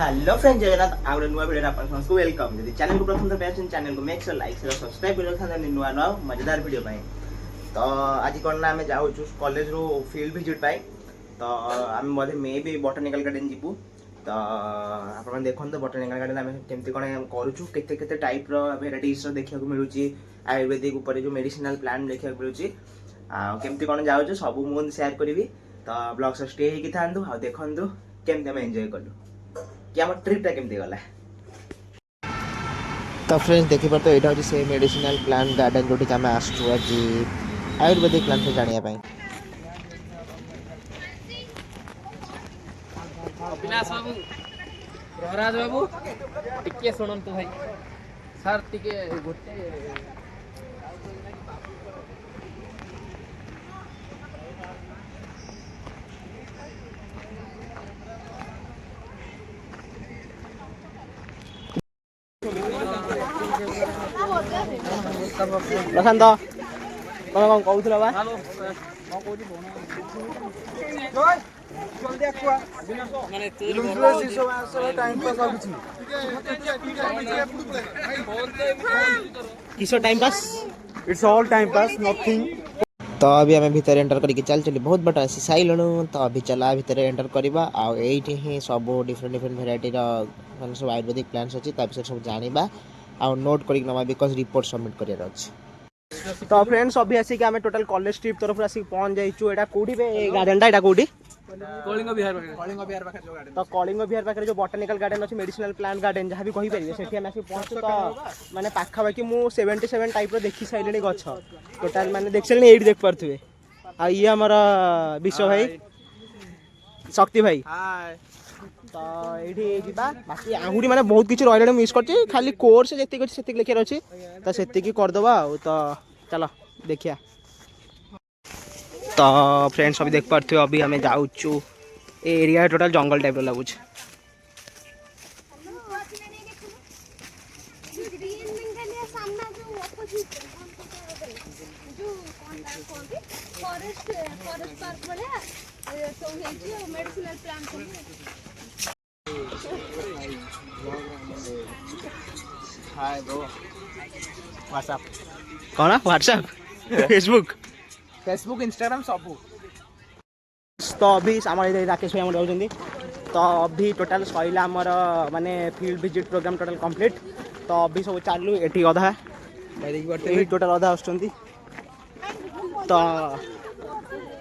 Hello friends Jagannath आउ नुआ video आपन सबको वेलकम। यदि चैनल को प्रथम थर पे चैनल को make sure like share subscribe कर था नुआ नुआ मजेदार वीडियो पाए। तो आज कोन ना हमें जाऊ कॉलेज रो फील्ड विजिट पाए। तो आम बोधे मे भी बॉटनिकल गार्डन जीवु। तो आपन देखन तो बॉटनिकल गार्डन आम केमती कोन करूछु केते केते टाइप रो वेराइटीज रो देखिया को मिलुची। आयुर्वेदिक ऊपर जो मेडिसिनल प्लांट देखिया को मिलुची। केमती कोन जाऊ सब मु शेयर करिवि। तो ब्लॉग से स्टे हेकी थांदु आ देखंदु केमती हम एंजॉय कलु कि आम ट्रिपटा केमती गला। तो फ्रेंड्स देखी पार तो यहाँ हूँ से मेडिसिनल प्लांट गार्डन जो आम आसु आज आयुर्वेदिक प्लांट से जानापी। अविनाश बाबू प्रहराज बाबू टिके शुणु भाई सार टिके गोटे प्रशांत तुम कौन कहूल बा किस time pass it's all time pass nothing. तो अभी आम भितर एंटर करके चल चली बहुत बट आसी साइलु। तो अभी चला भितर एंटर करवा आईटी ही सब डिफरेंट डिफरेंट भेराइटी मान सब आयुर्वेदिक प्लांट्स अच्छी सब जाना आ नोट कर नवा बिकज रिपोर्ट सबमिट कर। तो फ्रेंड्स अभी आसिक आम टोटल कॉलेज ट्रिप तरफ आसिक पहुंच जाइछु। एटा कोठी पे गार्डनटा एटा कोठी कलिंग बिहार पाखे तो कलिंग बिहार पाखे जो बॉटनिकल गार्डन अच्छी मेडिसिनल प्लांट गार्डन जहाँ भी कही पारे से आम आसिक पहुंचु। तो माने पाखापाखि मु 77 टाइप रो देखि साइलेनी गछ टोटल माने देख साइलेनी एडी देख पारथुवे। आ ये हमर विश्व भाई शक्ति भाई तो ये जीवा बाकी आहूरी माने बहुत किसी रही मिस कर खाली कोर्स जी से लिखार अच्छी तो से करदे। तो चलो देखिया। तो फ्रेंड्स अभी देख पार्थे अभी हमें जाऊँ एरिया टोटल जंगल टाइप लगुच। हाय ब्रो व्हाट्सएप कौन व्हाट्सएप फेसबुक इंस्टाग्राम सब। तो अभी आम राकेश भाई रोचे। तो अभी टोटाल सैला आमर माने field visit programme total complete. तो अभी सब चालू ये अधा टोटाल अधा आस। तो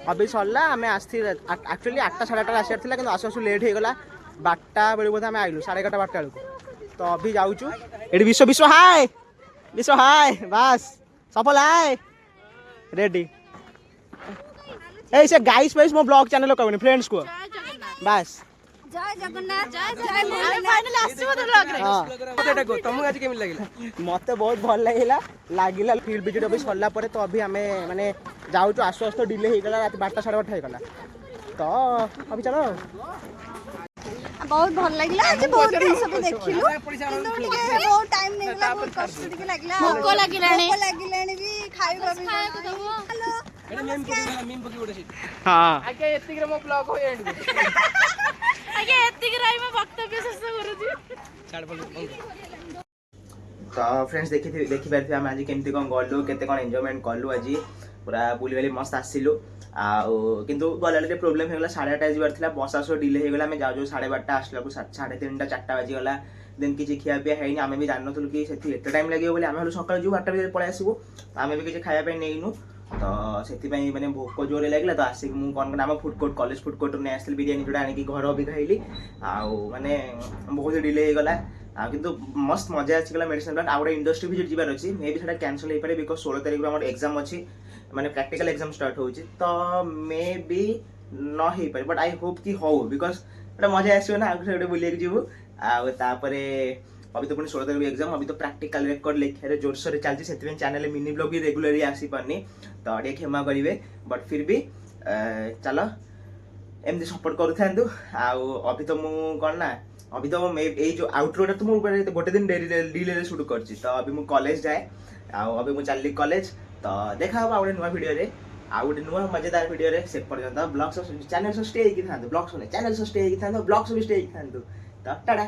अभी सरला आम आसी एक्चुअली 8टा 8:30 आसार था कि आसु आसु लेट हो गला 12टा बेलू बोधे आम आइलु 11:30 12टा बेलू। तो अभी जाऊँ ये विश्व विश्व हाय बस सफल हाय रेडी ऐसे गाइस वाइस मो ब्लॉग चैनल कहबनी फ्रेंड्स को बस जय जगन्नाथ जय जय फाइनल आसीबो तो ब्लॉग रे। हां तुमको आज केमिल लागिला मते बहुत भल लागिला फील्ड विजिट अभी सरला परे। तो अभी हमें माने जाऊ आसु आसु डिले हो गला रात 12टा 12:30 हो गला। तो अभी चलो बहुत भल लागला आज बहुत दिन सब देखिलु किंतु टिके बहुत टाइम नेगला बहुत कष्ट टिके लागला भोको लागिलानी भी खाइबा भी हेलो एटा मेम पकी उडे हां आके एतिक रे मो ब्लॉग हो एंड आगे एतिक राई में वक्तव्य शेष करूजी छाड़ बोल। तो फ्रेंड्स देखि पारथे हम आज केमती कोन गलु केते कोन एन्जॉयमेंट कलु आज पूरा बुली बाली मस्त आसिलु। किंतु गलाले प्रोब्लेम हो गला 8:30 जीवार थिला बस आसो डिले हो गला। आम जाऊ 12:30 आसला को 3:30 4टा बाजी गला। देन किसी खिया पिया है आम भी जान कि एते टाइम लगे बोली आम सकाल जो 8टा बजे पळै आसीबो आम भी किसी खाया पे नेइनु। तो से मैंने भोक जोरे लगे तो आसिक मुझे आम food court college food court नहीं आसती बिरियानी जोड़ा आनिकी घर भी खाइली आने बहुत डिले हो गला। किंतु मस्त मजा आसीगला मेडिसिन प्लांट आ गए इंडस्ट्री विजिट जीवार अच्छी मे भी कैंसल हो पारे बिकज 16 तारिख आम एग्जाम अच्छी माने प्रैक्टिकल एग्जाम स्टार्ट हो। तो मे भी न हो पारे बट आई होप कि हो बिकज मजा आसो ना आगे बुले जीवु आपर अभी तो पुणी 16 तारिख एग्जाम अभी तो प्रैक्टिकल रेकर्ड लिखार जोरसोर चलती से चैनल मिनी ब्लॉग भी रेगुलरली आसी पारनी तो टे क्षमा करेंगे बट फिर भी चलो एमती सपोर्ट करूँ। अभी तो मु कौन ना अभी तो ये जो आउटरोटा तो मुझे गोटे दिन डिले शूट कर। तो अभी मुझे कॉलेज जाए अभी मुझे चलि कॉलेज। तो देखा हम आउे नुआ वीडियो रे आउ गोटे नुआ मजेदार वीडियो से पर्यंत ब्लॉग चैनल स्टे होगी था ब्लॉग चैनल स्टे होगी था ब्लॉग भी स्टे होगी था। ତ ଟାଟା।